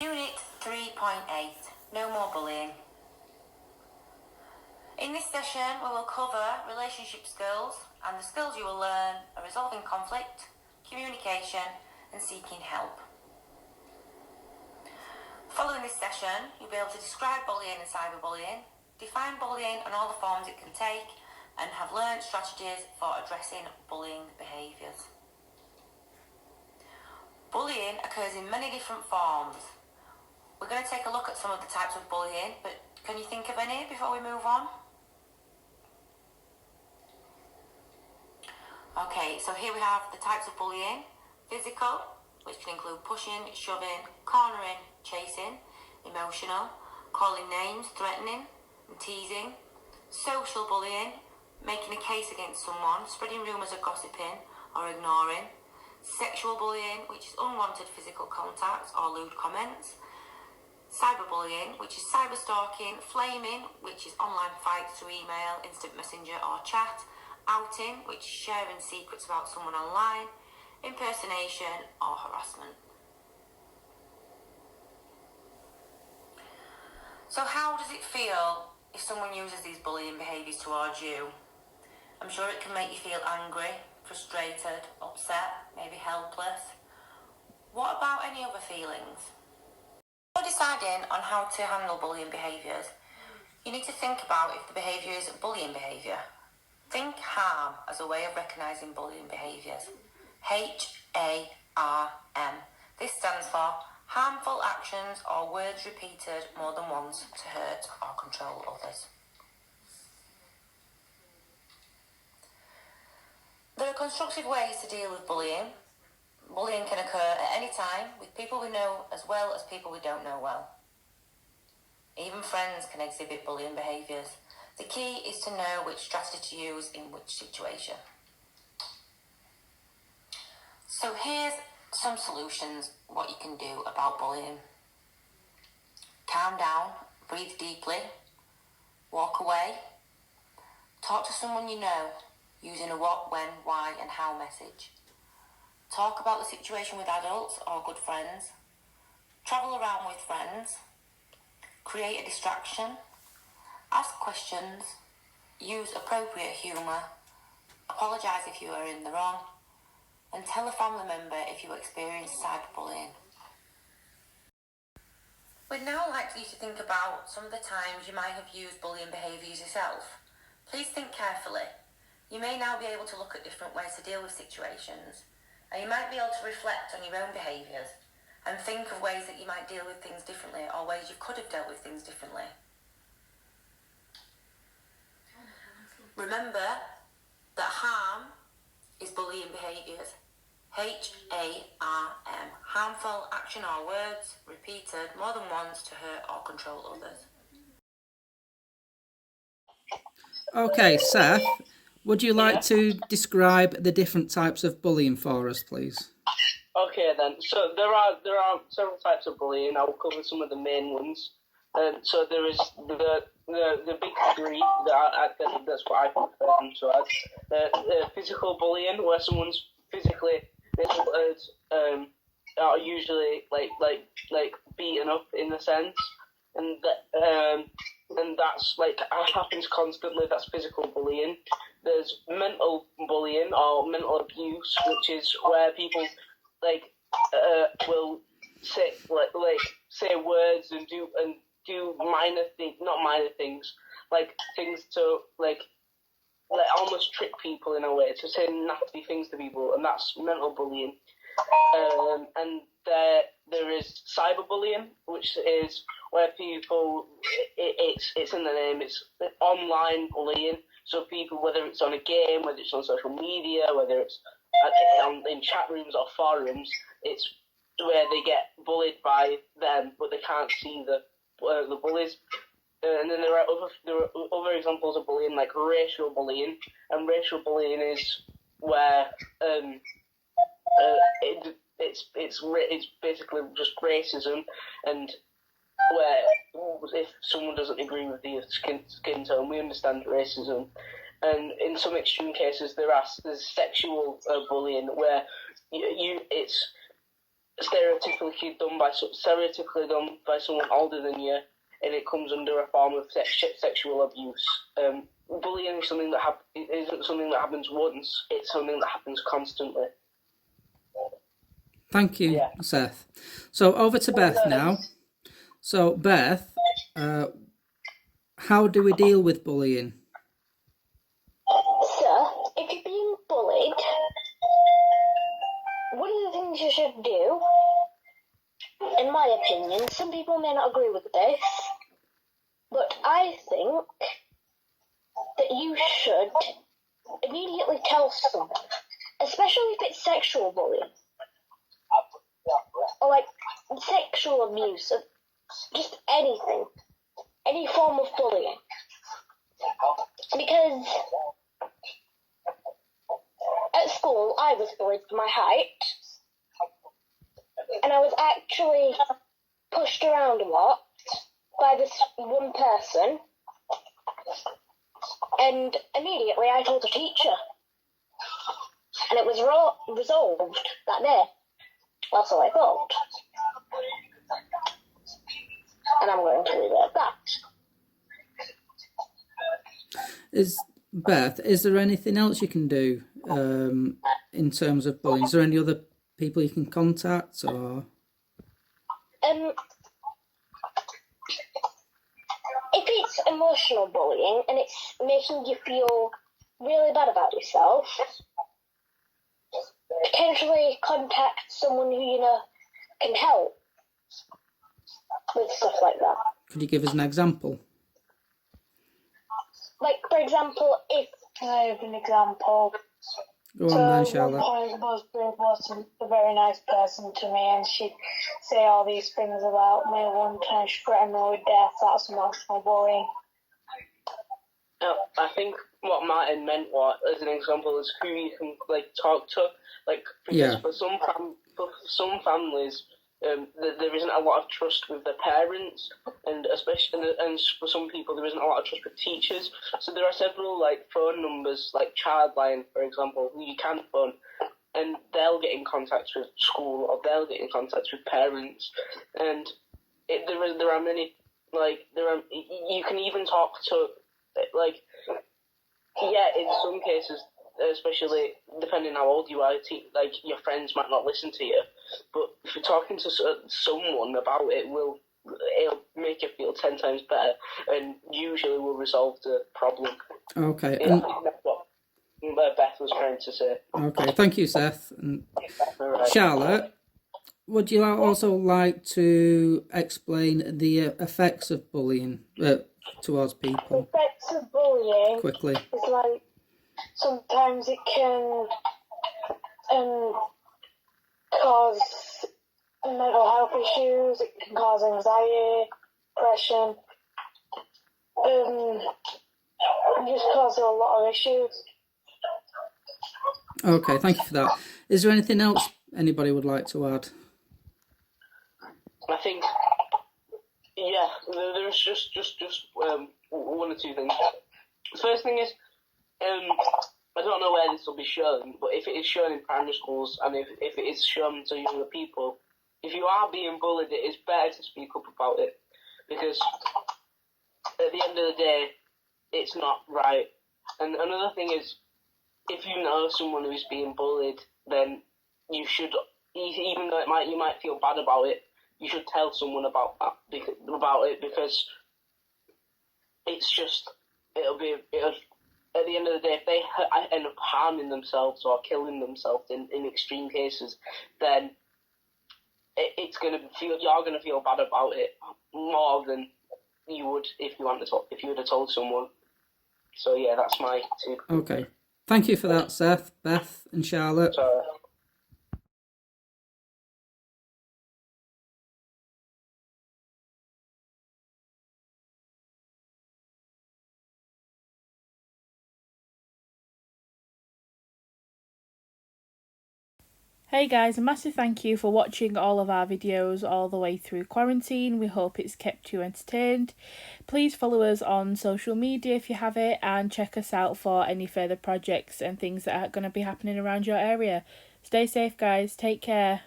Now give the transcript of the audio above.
Unit 3.8, No More Bullying. In this session we will cover relationship skills, and the skills you will learn are resolving conflict, communication and seeking help. Following this session you'll be able to describe bullying and cyberbullying, define bullying and all the forms it can take, and have learned strategies for addressing bullying behaviours. Bullying occurs in many different forms. We're going to take a look at some of the types of bullying, but can you think of any before we move on? Okay, so here we have the types of bullying. Physical, which can include pushing, shoving, cornering, chasing. Emotional, calling names, threatening and teasing. Social bullying, making a case against someone, spreading rumours or gossiping or ignoring. Sexual bullying, which is unwanted physical contact or lewd comments. Cyberbullying, which is cyberstalking. Flaming, which is online fights through email, instant messenger or chat. Outing, which is sharing secrets about someone online. Impersonation or harassment. So how does it feel if someone uses these bullying behaviours towards you? I'm sure it can make you feel angry, frustrated, upset, maybe helpless. What about any other feelings? Before deciding on how to handle bullying behaviours, you need to think about if the behaviour is bullying behaviour. Think harm as a way of recognising bullying behaviours. HARM. This stands for harmful actions or words repeated more than once to hurt or control others. There are constructive ways to deal with bullying. Bullying can occur at any time with people we know as well as people we don't know well. Even friends can exhibit bullying behaviours. The key is to know which strategy to use in which situation. So here's some solutions, what you can do about bullying. Calm down, breathe deeply, walk away, talk to someone you know, using a what, when, why and how message. Talk about the situation with adults or good friends. Travel around with friends. Create a distraction. Ask questions. Use appropriate humour. Apologise if you are in the wrong. And tell a family member if you experience cyberbullying. We'd now like you to think about some of the times you might have used bullying behaviours yourself. Please think carefully. You may now be able to look at different ways to deal with situations, and you might be able to reflect on your own behaviours and think of ways that you might deal with things differently or ways you could have dealt with things differently. Remember that harm is bullying behaviours. HARM. Harmful action or words repeated more than once to hurt or control others. Okay, Seth, would you like to describe the different types of bullying for us, please? Okay then. So there are several types of bullying. I will cover some of the main ones. So there is the big three that's what I prefer them to as. The physical bullying, where someone's physically are usually like beaten up in a sense, and that's like happens constantly. That's physical bullying. There's mental bullying or mental abuse, which is where people will say say words and do minor things, like things to almost trick people in a way, to say nasty things to people, and that's mental bullying. And there is cyberbullying, which is where people, it's in the name, it's online bullying. So people, whether it's on a game, whether it's on social media, whether it's in chat rooms or forums, it's where they get bullied by them, but they can't see the bullies. And then there are other examples of bullying, like racial bullying. And racial bullying is where it's basically just racism, and where if someone doesn't agree with the skin tone, we understand racism. And in some extreme cases, there's sexual bullying, where it's stereotypically done by someone older than you, and it comes under a form of sexual abuse. Bullying is isn't something that happens once; it's something that happens constantly. Thank you, Yeah. Seth. So over to Beth now. So Beth, how do we deal with bullying? So, if you're being bullied, one of the things you should do, in my opinion, some people may not agree with this, but I think that you should immediately tell someone, especially if it's sexual bullying, or like sexual abuse, just anything, any form of bullying. Because at school, I was bullied for my height, and I was actually pushed around a lot by this one person, and immediately I told the teacher, and it was resolved that day. That's all I thought. And I'm going to leave it at that. Beth, is there anything else you can do in terms of bullying? Is there any other people you can contact, or? If it's emotional bullying and it's making you feel really bad about yourself, potentially contact someone who you know can help with stuff like that. Could you give us an example? Like, for example, if I have an example. Go on then, So Charlotte. one point was a very nice person to me, and she'd say all these things about me. One time she threatened me with death. That's emotional bullying. I think what Martin meant, as an example, is who you can talk to. Because for some families, there isn't a lot of trust with their parents, and for some people there isn't a lot of trust with teachers. So there are several phone numbers, like Childline, for example, who you can phone, and they'll get in contact with school, or they'll get in contact with parents, and there are many you can even talk to in some cases, especially depending how old you are, your friends might not listen to you, but if you're talking to someone about it, it'll make you feel 10 times better, and usually will resolve the problem. Okay. I think that's what Beth was trying to say. Okay, thank you, Seth. And Right. Charlotte, would you also like to explain the effects of bullying towards The people effects of bullying quickly? is like sometimes it can cause mental health issues. It can cause anxiety, depression. It just causes a lot of issues. Okay, thank you for that. Is there anything else anybody would like to add? I think, there's just one or two things. The first thing is, I don't know where this will be shown, but if it is shown in primary schools, and if it is shown to younger people, if you are being bullied, it is better to speak up about it, because at the end of the day, it's not right. And another thing is, if you know someone who's being bullied, then you should, even though you might feel bad about it, you should tell someone about it, because it's just, it'll at the end of the day, if they end up harming themselves or killing themselves in extreme cases, then you're gonna feel bad about it more than you would if you would have told someone. So yeah, that's my two. Okay. Thank you for that, Seth, Beth, and Charlotte. So, Hey guys, a massive thank you for watching all of our videos all the way through quarantine. We hope it's kept you entertained. Please follow us on social media if you have it, and check us out for any further projects and things that are going to be happening around your area. Stay safe guys, take care.